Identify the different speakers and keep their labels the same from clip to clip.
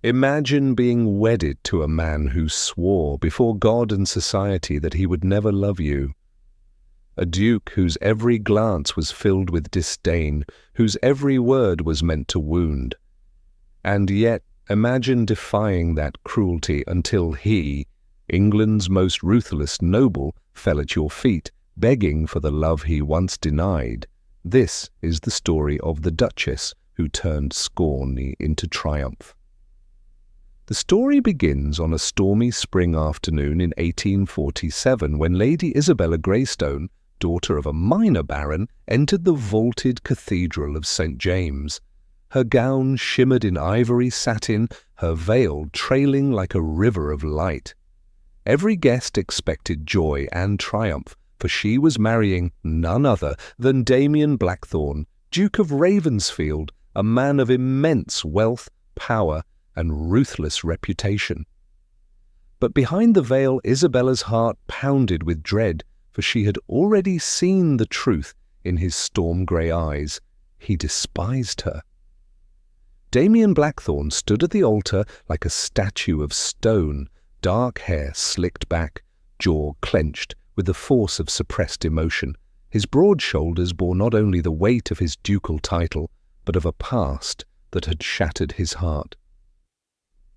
Speaker 1: Imagine being wedded to a man who swore before God and society that he would never love you. A duke whose every glance was filled with disdain, whose every word was meant to wound. And yet, imagine defying that cruelty until he, England's most ruthless noble, fell at your feet, begging for the love he once denied. This is the story of the Duchess who turned scorn into triumph. The story begins on a stormy spring afternoon in 1847 when Lady Isabella Greystone, daughter of a minor baron, entered the vaulted Cathedral of St. James. Her gown shimmered in ivory satin, her veil trailing like a river of light. Every guest expected joy and triumph, for she was marrying none other than Damien Blackthorne, Duke of Ravensfield, a man of immense wealth, power, and ruthless reputation. But behind the veil, Isabella's heart pounded with dread, for she had already seen the truth in his storm-grey eyes. He despised her. Damien Blackthorne stood at the altar like a statue of stone, dark hair slicked back, jaw clenched with the force of suppressed emotion. His broad shoulders bore not only the weight of his ducal title, but of a past that had shattered his heart.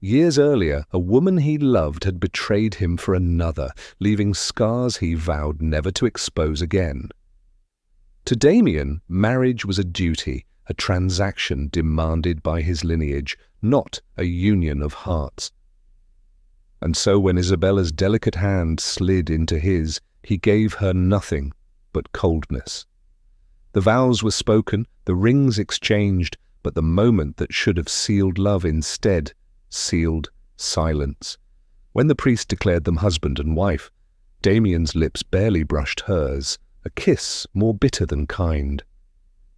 Speaker 1: Years earlier, a woman he loved had betrayed him for another, leaving scars he vowed never to expose again. To Damien, marriage was a duty, a transaction demanded by his lineage, not a union of hearts. And so when Isabella's delicate hand slid into his, he gave her nothing but coldness. The vows were spoken, the rings exchanged, but the moment that should have sealed love instead sealed silence. When the priest declared them husband and wife, Damien's lips barely brushed hers, a kiss more bitter than kind.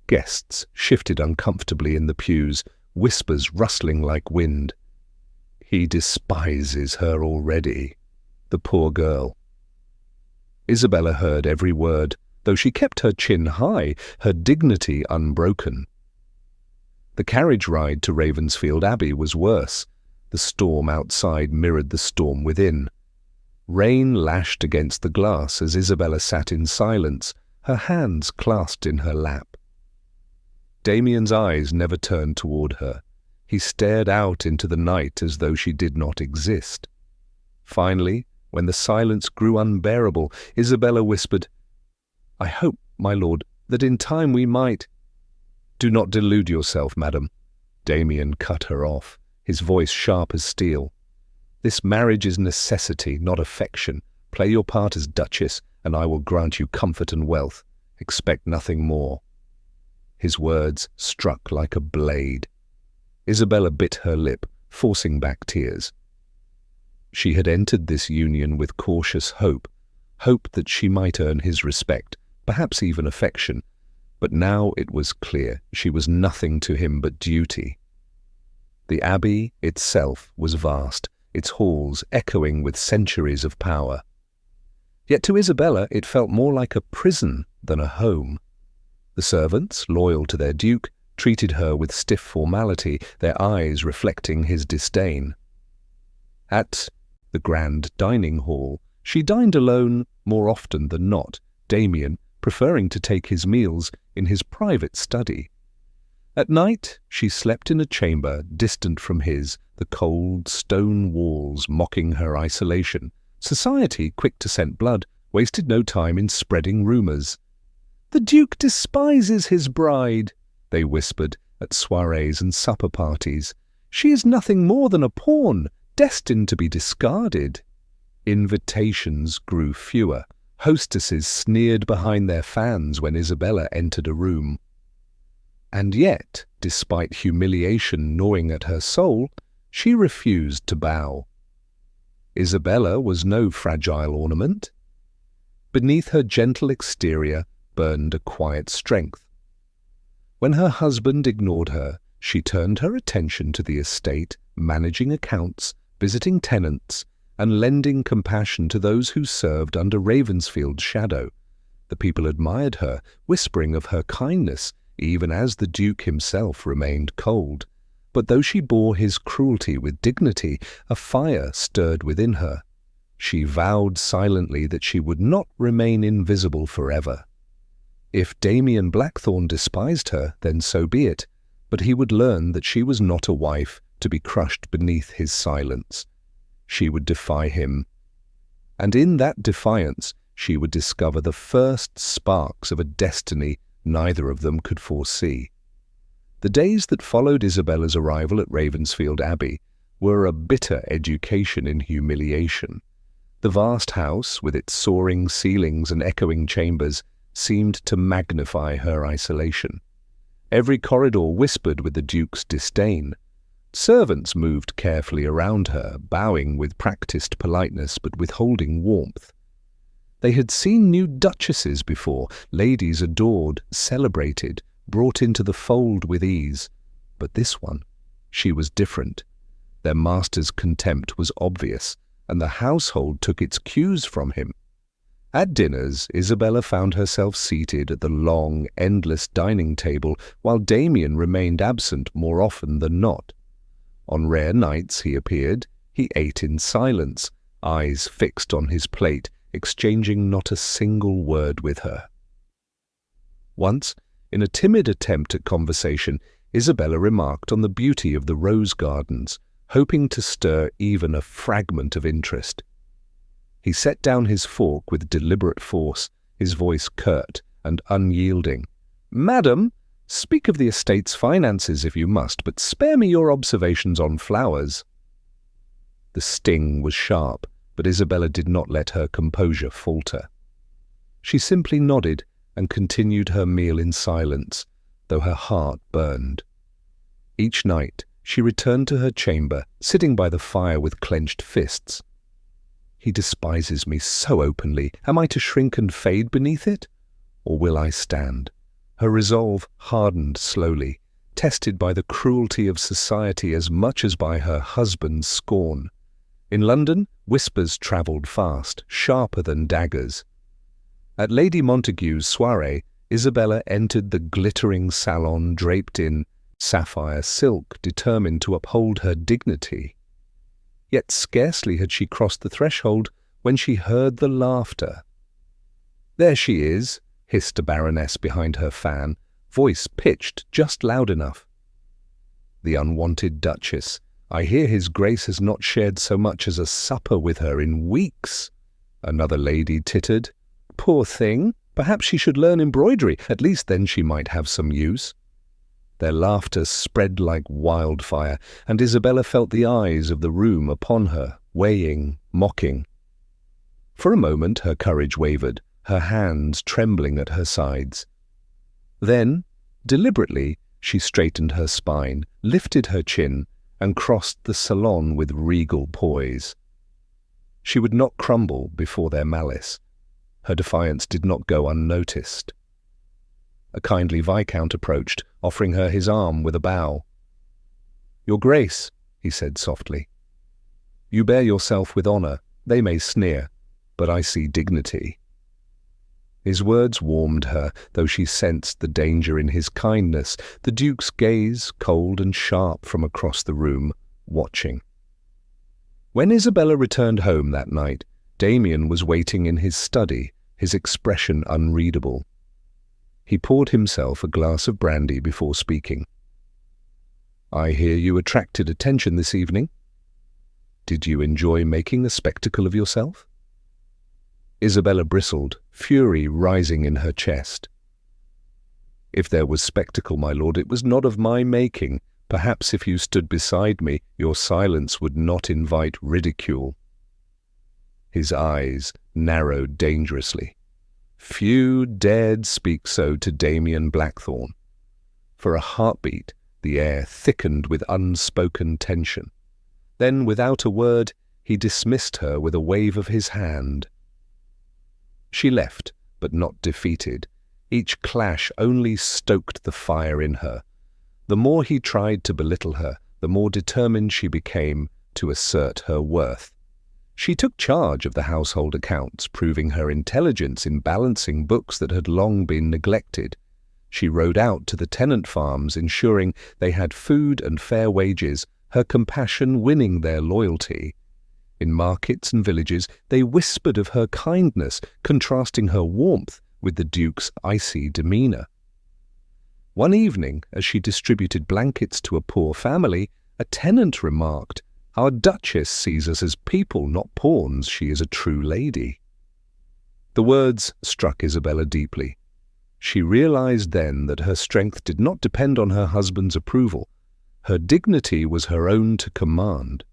Speaker 1: Guests shifted uncomfortably in the pews, whispers rustling like wind. He despises her already, the poor girl. Isabella heard every word, though she kept her chin high, her dignity unbroken. The carriage ride to Ravensfield Abbey was worse. The storm outside mirrored the storm within. Rain lashed against the glass as Isabella sat in silence, her hands clasped in her lap. Damien's eyes never turned toward her. He stared out into the night as though she did not exist. Finally, when the silence grew unbearable, Isabella whispered, "I hope, my lord, that in time we might—" "Do not delude yourself, madam." Damien cut her off, his voice sharp as steel. "This marriage is necessity, not affection. Play your part as Duchess, and I will grant you comfort and wealth. Expect nothing more." His words struck like a blade. Isabella bit her lip, forcing back tears. She had entered this union with cautious hope that she might earn his respect, perhaps even affection, but now it was clear she was nothing to him but duty. The abbey itself was vast, its halls echoing with centuries of power. Yet to Isabella it felt more like a prison than a home. The servants, loyal to their duke, treated her with stiff formality, their eyes reflecting his disdain. At the grand dining hall, she dined alone more often than not, Damien preferring to take his meals in his private study. At night, she slept in a chamber distant from his, the cold stone walls mocking her isolation. Society, quick to scent blood, wasted no time in spreading rumours. "The Duke despises his bride," they whispered at soirees and supper parties. "She is nothing more than a pawn, destined to be discarded." Invitations grew fewer. Hostesses sneered behind their fans when Isabella entered a room. And yet, despite humiliation gnawing at her soul, she refused to bow. Isabella was no fragile ornament. Beneath her gentle exterior burned a quiet strength. When her husband ignored her, she turned her attention to the estate, managing accounts, visiting tenants, and lending compassion to those who served under Ravensfield's shadow. The people admired her, whispering of her kindness, even as the Duke himself remained cold. But though she bore his cruelty with dignity, a fire stirred within her. She vowed silently that she would not remain invisible forever. If Damien Blackthorne despised her, then so be it, but he would learn that she was not a wife to be crushed beneath his silence. She would defy him. And in that defiance, she would discover the first sparks of a destiny neither of them could foresee. The days that followed Isabella's arrival at Ravensfield Abbey were a bitter education in humiliation. The vast house, with its soaring ceilings and echoing chambers, seemed to magnify her isolation. Every corridor whispered with the Duke's disdain. Servants moved carefully around her, bowing with practiced politeness but withholding warmth. They had seen new duchesses before, ladies adored, celebrated, brought into the fold with ease. But this one, she was different. Their master's contempt was obvious, and the household took its cues from him. At dinners, Isabella found herself seated at the long, endless dining table, while Damien remained absent more often than not. On rare nights he appeared, he ate in silence, eyes fixed on his plate, exchanging not a single word with her. Once, in a timid attempt at conversation, Isabella remarked on the beauty of the rose gardens, hoping to stir even a fragment of interest. He set down his fork with deliberate force, his voice curt and unyielding. "Madam, speak of the estate's finances if you must, but spare me your observations on flowers." The sting was sharp, but Isabella did not let her composure falter. She simply nodded and continued her meal in silence, though her heart burned. Each night she returned to her chamber, sitting by the fire with clenched fists. He despises me so openly. Am I to shrink and fade beneath it? Or will I stand? Her resolve hardened slowly, tested by the cruelty of society as much as by her husband's scorn. In London, whispers travelled fast, sharper than daggers. At Lady Montague's soirée, Isabella entered the glittering salon draped in sapphire silk, determined to uphold her dignity. Yet scarcely had she crossed the threshold when she heard the laughter. "There she is," hissed a baroness behind her fan, voice pitched just loud enough. The unwanted duchess. "I hear his grace has not shared so much as a supper with her in weeks," another lady tittered. "Poor thing, perhaps she should learn embroidery, at least then she might have some use." Their laughter spread like wildfire, and Isabella felt the eyes of the room upon her, weighing, mocking. For a moment her courage wavered, her hands trembling at her sides. Then, deliberately, she straightened her spine, lifted her chin, and crossed the salon with regal poise. She would not crumble before their malice. Her defiance did not go unnoticed. A kindly viscount approached, offering her his arm with a bow. "Your Grace," he said softly, "you bear yourself with honour. They may sneer, but I see dignity." His words warmed her, though she sensed the danger in his kindness, the Duke's gaze, cold and sharp from across the room, watching. When Isabella returned home that night, Damien was waiting in his study, his expression unreadable. He poured himself a glass of brandy before speaking. "I hear you attracted attention this evening. Did you enjoy making a spectacle of yourself?" Isabella bristled, fury rising in her chest. "If there was spectacle, my lord, it was not of my making. Perhaps if you stood beside me, your silence would not invite ridicule." His eyes narrowed dangerously. Few dared speak so to Damien Blackthorne. For a heartbeat, the air thickened with unspoken tension. Then, without a word, he dismissed her with a wave of his hand. She left, but not defeated. Each clash only stoked the fire in her. The more he tried to belittle her, the more determined she became to assert her worth. She took charge of the household accounts, proving her intelligence in balancing books that had long been neglected. She rode out to the tenant farms, ensuring they had food and fair wages, her compassion winning their loyalty. In markets and villages, they whispered of her kindness, contrasting her warmth with the Duke's icy demeanour. One evening, as she distributed blankets to a poor family, a tenant remarked, "Our Duchess sees us as people, not pawns. She is a true lady." The words struck Isabella deeply. She realized then that her strength did not depend on her husband's approval. Her dignity was her own to command.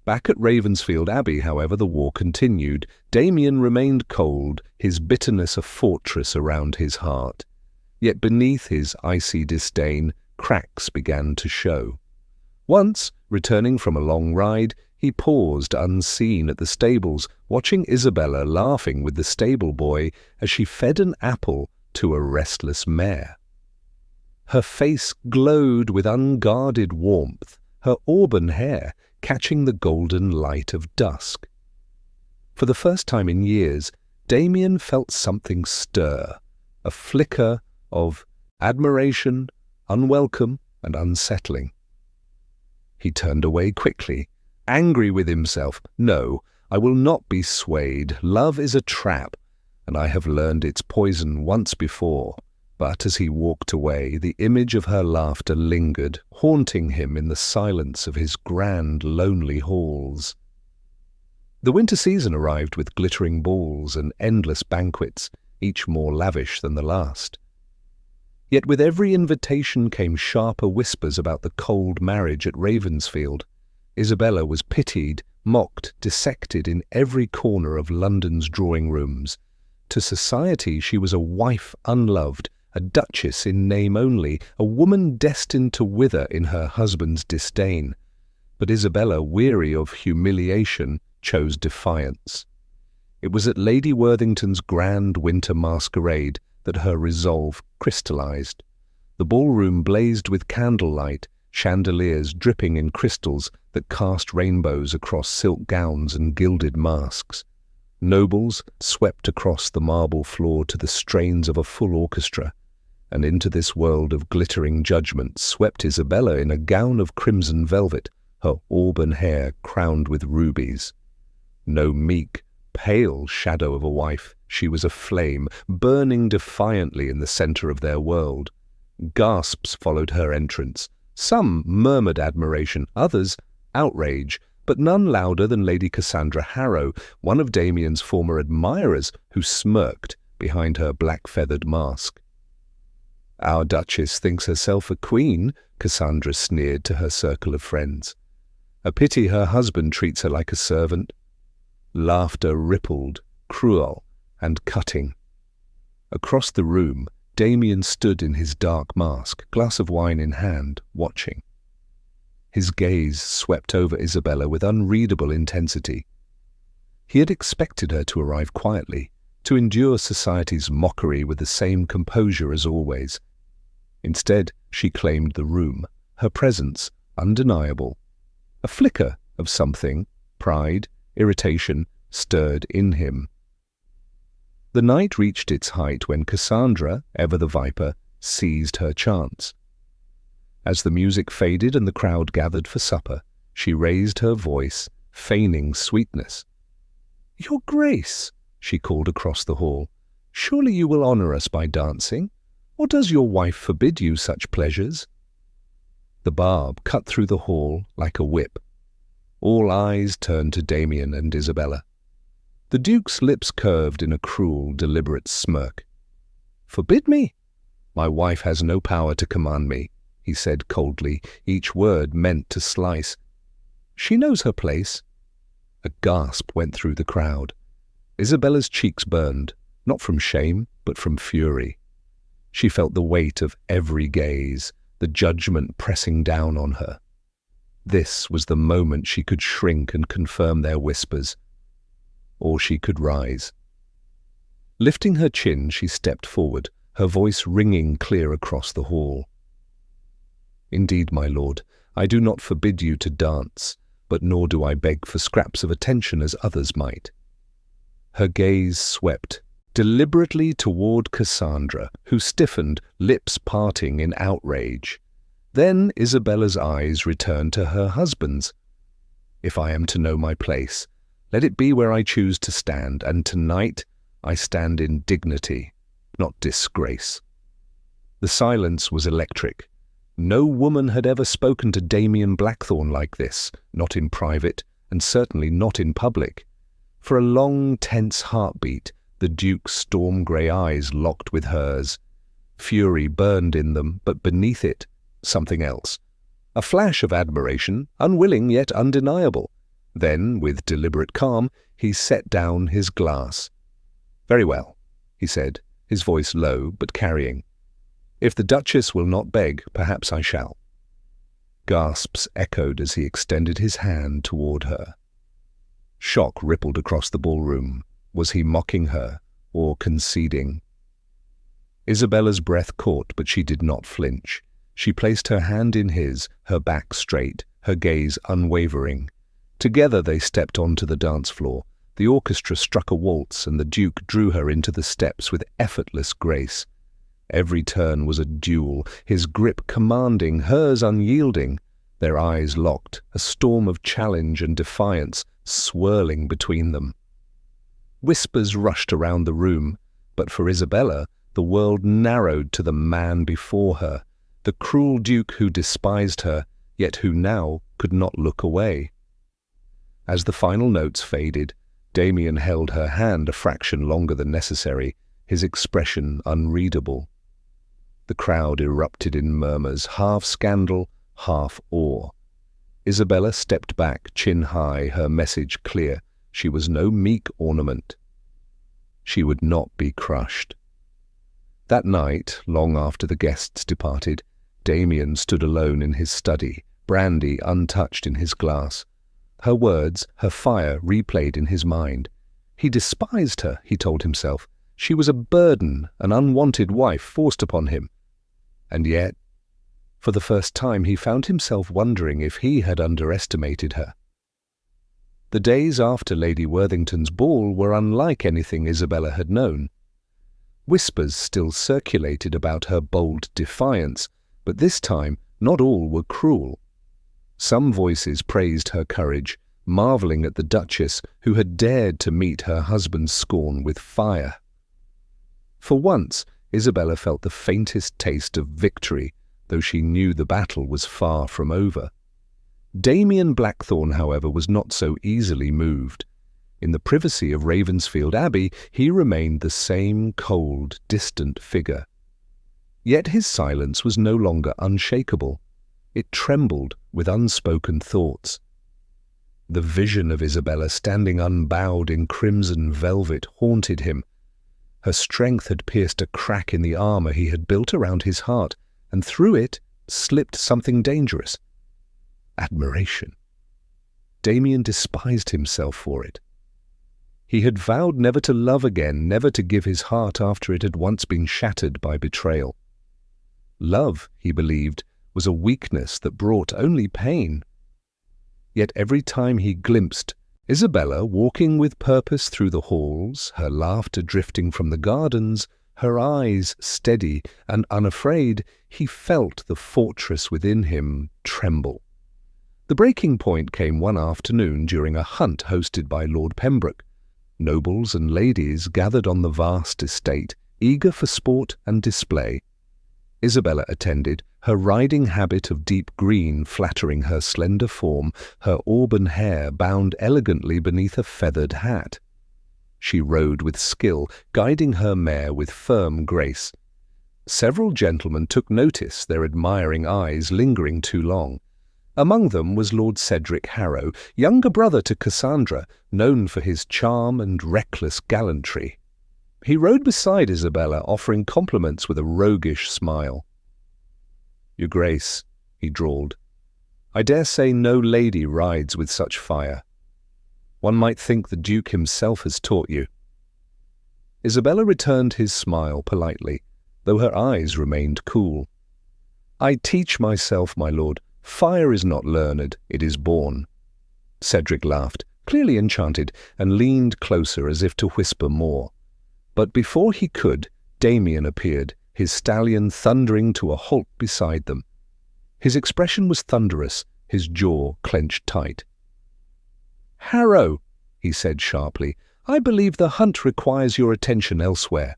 Speaker 1: Back at Ravensfield Abbey, however, the war continued. Damien remained cold, his bitterness a fortress around his heart. Yet beneath his icy disdain, cracks began to show. Once, returning from a long ride, he paused unseen at the stables, watching Isabella laughing with the stable boy as she fed an apple to a restless mare. Her face glowed with unguarded warmth, her auburn hair catching the golden light of dusk. For the first time in years, Damien felt something stir, a flicker of admiration, unwelcome and unsettling. He turned away quickly, angry with himself. No, I will not be swayed. Love is a trap, and I have learned its poison once before. But as he walked away, the image of her laughter lingered, haunting him in the silence of his grand, lonely halls. The winter season arrived with glittering balls and endless banquets, each more lavish than the last. Yet with every invitation came sharper whispers about the cold marriage at Ravensfield. Isabella was pitied, mocked, dissected in every corner of London's drawing rooms. To society she was a wife unloved, a duchess in name only, a woman destined to wither in her husband's disdain. But Isabella, weary of humiliation, chose defiance. It was at Lady Worthington's grand winter masquerade that her resolve crystallized. The ballroom blazed with candlelight, chandeliers dripping in crystals that cast rainbows across silk gowns and gilded masks. Nobles swept across the marble floor to the strains of a full orchestra, and into this world of glittering judgment swept Isabella in a gown of crimson velvet, her auburn hair crowned with rubies. No meek, pale shadow of a wife, she was a flame, burning defiantly in the center of their world. Gasps followed her entrance. Some murmured admiration, others outrage, but none louder than Lady Cassandra Harrow, one of Damien's former admirers, who smirked behind her black-feathered mask. "Our Duchess thinks herself a queen," Cassandra sneered to her circle of friends. "A pity her husband treats her like a servant." Laughter rippled, cruel and cutting. Across the room, Damien stood in his dark mask, glass of wine in hand, watching. His gaze swept over Isabella with unreadable intensity. He had expected her to arrive quietly, to endure society's mockery with the same composure as always. Instead, she claimed the room, her presence undeniable. A flicker of something, pride, irritation, stirred in him. The night reached its height when Cassandra, ever the viper, seized her chance. As the music faded and the crowd gathered for supper, she raised her voice, feigning sweetness. "Your Grace," she called across the hall, "surely you will honor us by dancing, or does your wife forbid you such pleasures?" The barb cut through the hall like a whip. All eyes turned to Damien and Isabella. The Duke's lips curved in a cruel, deliberate smirk. "Forbid me? My wife has no power to command me," he said coldly, each word meant to slice. "She knows her place." A gasp went through the crowd. Isabella's cheeks burned, not from shame, but from fury. She felt the weight of every gaze, the judgment pressing down on her. This was the moment she could shrink and confirm their whispers, or she could rise. Lifting her chin, she stepped forward, her voice ringing clear across the hall. "Indeed, my lord, I do not forbid you to dance, but nor do I beg for scraps of attention as others might." Her gaze swept deliberately toward Cassandra, who stiffened, lips parting in outrage. Then Isabella's eyes returned to her husband's. "If I am to know my place, let it be where I choose to stand, and tonight I stand in dignity, not disgrace." The silence was electric. No woman had ever spoken to Damien Blackthorne like this, not in private, and certainly not in public. For a long, tense heartbeat, the Duke's storm-grey eyes locked with hers. Fury burned in them, but beneath it, something else. A flash of admiration, unwilling yet undeniable. Then, with deliberate calm, he set down his glass. "Very well," he said, his voice low but carrying. "If the Duchess will not beg, perhaps I shall." Gasps echoed as he extended his hand toward her. Shock rippled across the ballroom. Was he mocking her, or conceding? Isabella's breath caught, but she did not flinch. She placed her hand in his, her back straight, her gaze unwavering. Together they stepped onto the dance floor. The orchestra struck a waltz, and the Duke drew her into the steps with effortless grace. Every turn was a duel, his grip commanding, hers unyielding. Their eyes locked, a storm of challenge and defiance swirling between them. Whispers rushed around the room, but for Isabella, the world narrowed to the man before her, the cruel Duke who despised her, yet who now could not look away. As the final notes faded, Damien held her hand a fraction longer than necessary, his expression unreadable. The crowd erupted in murmurs, half scandal, half awe. Isabella stepped back, chin high, her message clear. She was no meek ornament. She would not be crushed. That night, long after the guests departed, Damien stood alone in his study, brandy untouched in his glass. Her words, her fire replayed in his mind. He despised her, he told himself. She was a burden, an unwanted wife forced upon him. And yet, for the first time, he found himself wondering if he had underestimated her. The days after Lady Worthington's ball were unlike anything Isabella had known. Whispers still circulated about her bold defiance, but this time not all were cruel. Some voices praised her courage, marvelling at the Duchess who had dared to meet her husband's scorn with fire. For once, Isabella felt the faintest taste of victory, though she knew the battle was far from over. Damien Blackthorne, however, was not so easily moved. In the privacy of Ravensfield Abbey, he remained the same cold, distant figure. Yet his silence was no longer unshakable. It trembled with unspoken thoughts. The vision of Isabella standing unbowed in crimson velvet haunted him. Her strength had pierced a crack in the armor he had built around his heart, and through it slipped something dangerous. Admiration. Damien despised himself for it. He had vowed never to love again, never to give his heart after it had once been shattered by betrayal. Love, he believed, was a weakness that brought only pain. Yet every time he glimpsed Isabella walking with purpose through the halls, her laughter drifting from the gardens, her eyes steady and unafraid, he felt the fortress within him tremble. The breaking point came one afternoon during a hunt hosted by Lord Pembroke. Nobles and ladies gathered on the vast estate, eager for sport and display. Isabella attended, her riding habit of deep green flattering her slender form, her auburn hair bound elegantly beneath a feathered hat. She rode with skill, guiding her mare with firm grace. Several gentlemen took notice, their admiring eyes lingering too long. Among them was Lord Cedric Harrow, younger brother to Cassandra, known for his charm and reckless gallantry. He rode beside Isabella, offering compliments with a roguish smile. "Your Grace," he drawled, "I dare say no lady rides with such fire. One might think the Duke himself has taught you." Isabella returned his smile politely, though her eyes remained cool. "I teach myself, my lord. Fire is not learned, it is born." Cedric laughed, clearly enchanted, and leaned closer as if to whisper more. But before he could, Damien appeared, his stallion thundering to a halt beside them. His expression was thunderous, his jaw clenched tight. "Harrow," he said sharply, "I believe the hunt requires your attention elsewhere."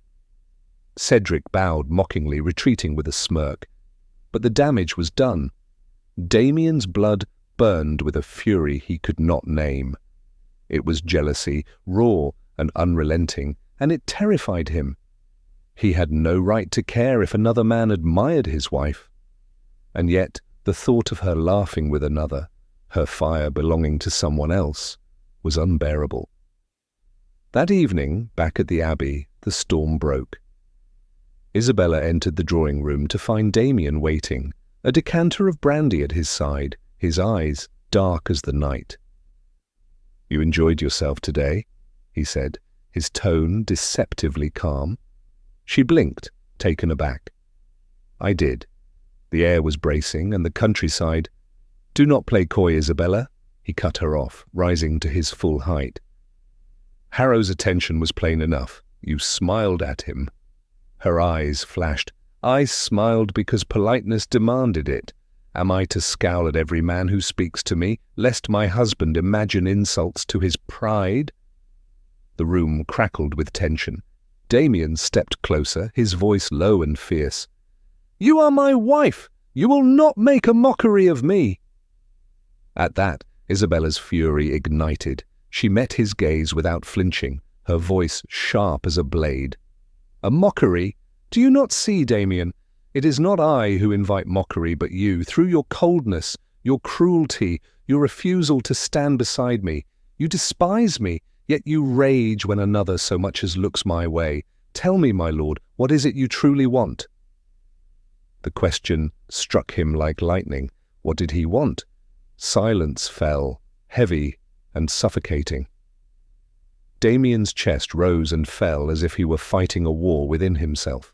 Speaker 1: Cedric bowed mockingly, retreating with a smirk. But the damage was done. Damien's blood burned with a fury he could not name. It was jealousy, raw and unrelenting, and it terrified him. He had no right to care if another man admired his wife. And yet the thought of her laughing with another, her fire belonging to someone else, was unbearable. That evening, back at the Abbey, the storm broke. Isabella entered the drawing room to find Damien waiting, a decanter of brandy at his side, his eyes dark as the night. "You enjoyed yourself today?" he said, his tone deceptively calm. She blinked, taken aback. "I did. The air was bracing, and the countryside—" "Do not play coy, Isabella," he cut her off, rising to his full height. Harrow's attention was plain enough. "You smiled at him." Her eyes flashed. "I smiled because politeness demanded it. Am I to scowl at every man who speaks to me, lest my husband imagine insults to his pride?" The room crackled with tension. Damien stepped closer, his voice low and fierce. "You are my wife! You will not make a mockery of me!" At that, Isabella's fury ignited. She met his gaze without flinching, her voice sharp as a blade. "A mockery? Do you not see, Damien? It is not I who invite mockery, but you, through your coldness, your cruelty, your refusal to stand beside me. You despise me, yet you rage when another so much as looks my way. Tell me, my lord, what is it you truly want?" The question struck him like lightning. What did he want? Silence fell, heavy and suffocating. Damien's chest rose and fell as if he were fighting a war within himself.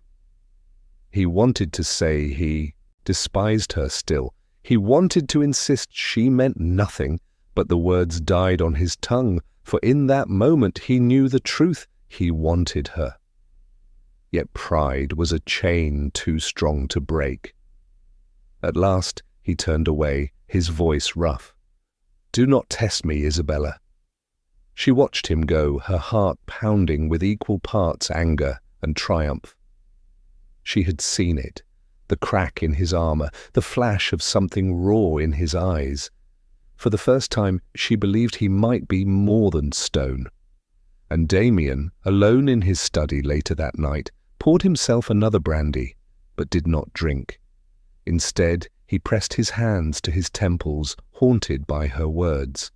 Speaker 1: He wanted to say he despised her still. He wanted to insist she meant nothing, but the words died on his tongue, for in that moment he knew the truth. He wanted her. Yet pride was a chain too strong to break. At last he turned away, his voice rough. "Do not test me, Isabella." She watched him go, her heart pounding with equal parts anger and triumph. She had seen it, the crack in his armor, the flash of something raw in his eyes. For the first time she believed he might be more than stone. And Damien, alone in his study later that night, poured himself another brandy, but did not drink. Instead, he pressed his hands to his temples, haunted by her words.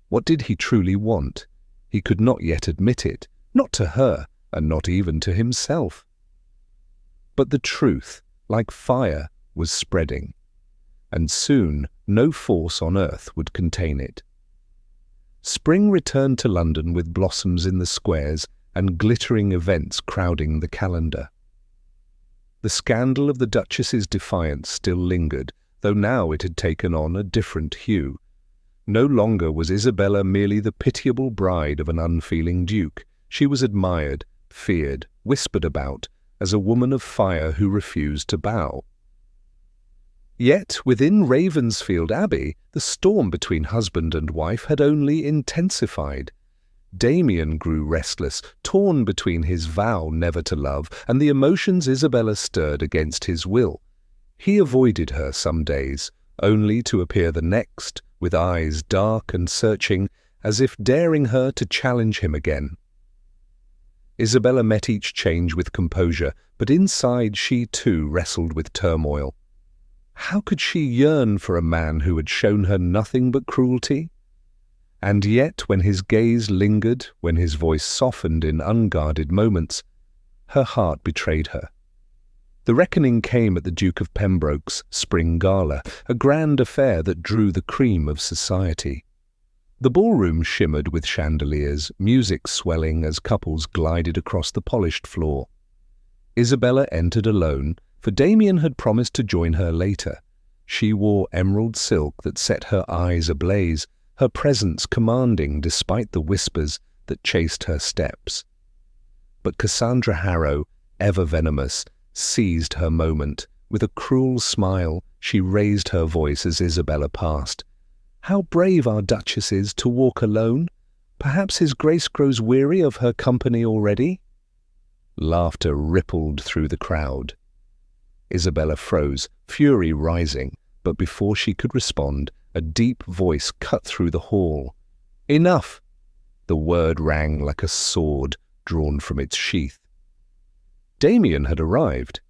Speaker 1: What did he truly want? He could not yet admit it, not to her, and not even to himself. But the truth, like fire, was spreading, and soon no force on earth would contain it. Spring returned to London with blossoms in the squares and glittering events crowding the calendar. The scandal of the Duchess's defiance still lingered, though now it had taken on a different hue. No longer was Isabella merely the pitiable bride of an unfeeling duke. She was admired, feared, whispered about, as a woman of fire who refused to bow. Yet within Ravensfield Abbey, the storm between husband and wife had only intensified. Damien grew restless, torn between his vow never to love and the emotions Isabella stirred against his will. He avoided her some days, only to appear the next, with eyes dark and searching, as if daring her to challenge him again. Isabella met each change with composure, but inside she too wrestled with turmoil. How could she yearn for a man who had shown her nothing but cruelty? And yet, when his gaze lingered, when his voice softened in unguarded moments, her heart betrayed her. The reckoning came at the Duke of Pembroke's spring gala, a grand affair that drew the cream of society. The ballroom shimmered with chandeliers, music swelling as couples glided across the polished floor. Isabella entered alone, for Damien had promised to join her later. She wore emerald silk that set her eyes ablaze, her presence commanding despite the whispers that chased her steps. But Cassandra Harrow, ever venomous, seized her moment. With a cruel smile, she raised her voice as Isabella passed. "How brave our Duchess is to walk alone! Perhaps His Grace grows weary of her company already?" Laughter rippled through the crowd. Isabella froze, fury rising, but before she could respond, a deep voice cut through the hall. "Enough!" The word rang like a sword drawn from its sheath. Damien had arrived.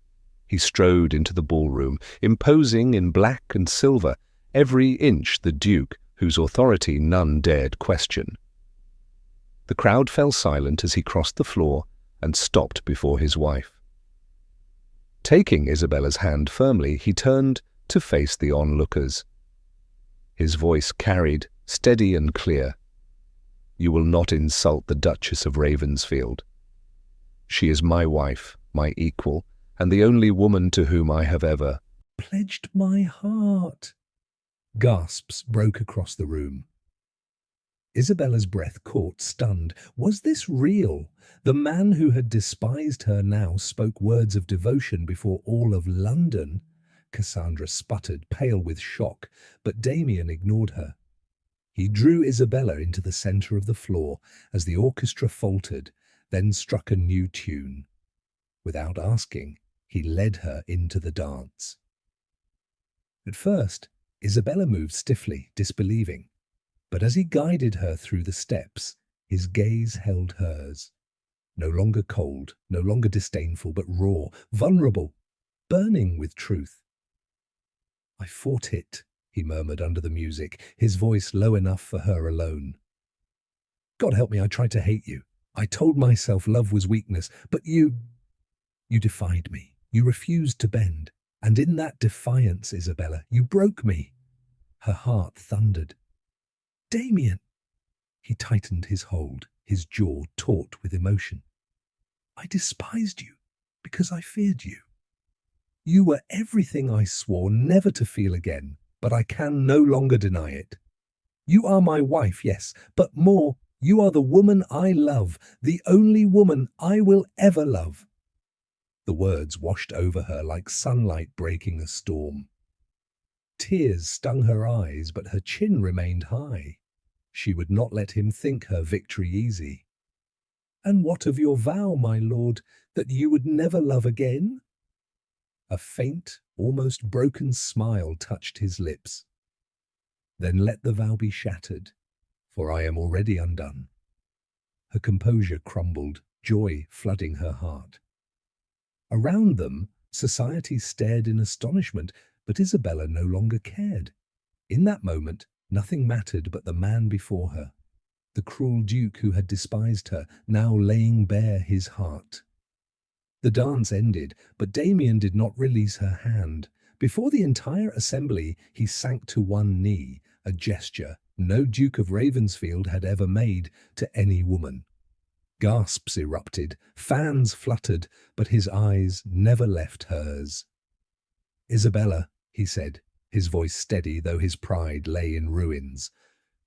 Speaker 1: He strode into the ballroom, imposing in black and silver, every inch the Duke, whose authority none dared question. The crowd fell silent as he crossed the floor and stopped before his wife. Taking Isabella's hand firmly, he turned to face the onlookers. His voice carried, steady and clear. "You will not insult the Duchess of Ravensfield. She is my wife, my equal, and the only woman to whom I have ever
Speaker 2: pledged my heart." Gasps broke across the room. Isabella's breath caught, stunned. Was this real? The man who had despised her now spoke words of devotion before all of London. Cassandra sputtered, pale with shock, but Damien ignored her. He drew Isabella into the centre of the floor as the orchestra faltered, then struck a new tune. Without asking, he led her into the dance. At first, Isabella moved stiffly, disbelieving. But as he guided her through the steps, his gaze held hers. No longer cold, no longer disdainful, but raw, vulnerable, burning with truth. "I fought it," he murmured under the music, his voice low enough for her alone. "God help me, I tried to hate you. I told myself love was weakness, but you defied me. You refused to bend. And in that defiance, Isabella, you broke me." Her heart thundered. "Damien!" He tightened his hold, his jaw taut with emotion. "I despised you because I feared you. You were everything I swore never to feel again, but I can no longer deny it. You are my wife, yes, but more, you are the woman I love, the only woman I will ever love." The words washed over her like sunlight breaking a storm. Tears stung her eyes, but her chin remained high. She would not let him think her victory easy. "And what of your vow, my lord, that you would never love again?" A faint, almost broken smile touched his lips. "Then let the vow be shattered, for I am already undone." Her composure crumbled, joy flooding her heart. Around them, society stared in astonishment, but Isabella no longer cared. In that moment, nothing mattered but the man before her, the cruel Duke who had despised her, now laying bare his heart. The dance ended, but Damien did not release her hand. Before the entire assembly, he sank to one knee, a gesture no Duke of Ravensfield had ever made to any woman. Gasps erupted, fans fluttered, but his eyes never left hers. "Isabella," he said, his voice steady though his pride lay in ruins.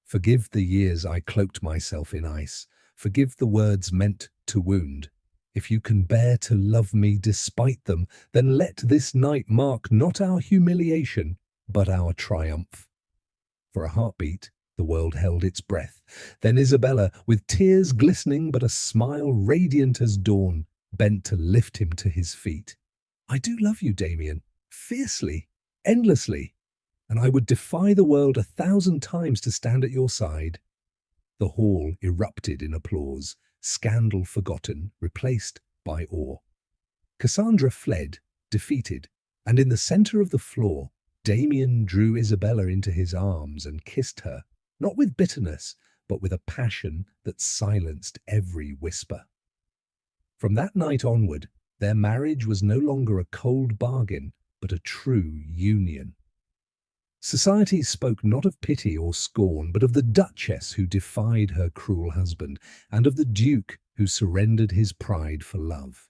Speaker 2: "Forgive the years I cloaked myself in ice. Forgive the words meant to wound. If you can bear to love me despite them, then let this night mark not our humiliation, but our triumph." For a heartbeat, the world held its breath. Then Isabella, with tears glistening but a smile radiant as dawn, bent to lift him to his feet. "I do love you, Damien, fiercely, endlessly, and I would defy the world 1,000 times to stand at your side." The hall erupted in applause, scandal forgotten, replaced by awe. Cassandra fled, defeated, and in the centre of the floor, Damien drew Isabella into his arms and kissed her, not with bitterness, but with a passion that silenced every whisper. From that night onward, their marriage was no longer a cold bargain, but a true union. Society spoke not of pity or scorn, but of the Duchess who defied her cruel husband, and of the Duke who surrendered his pride for love.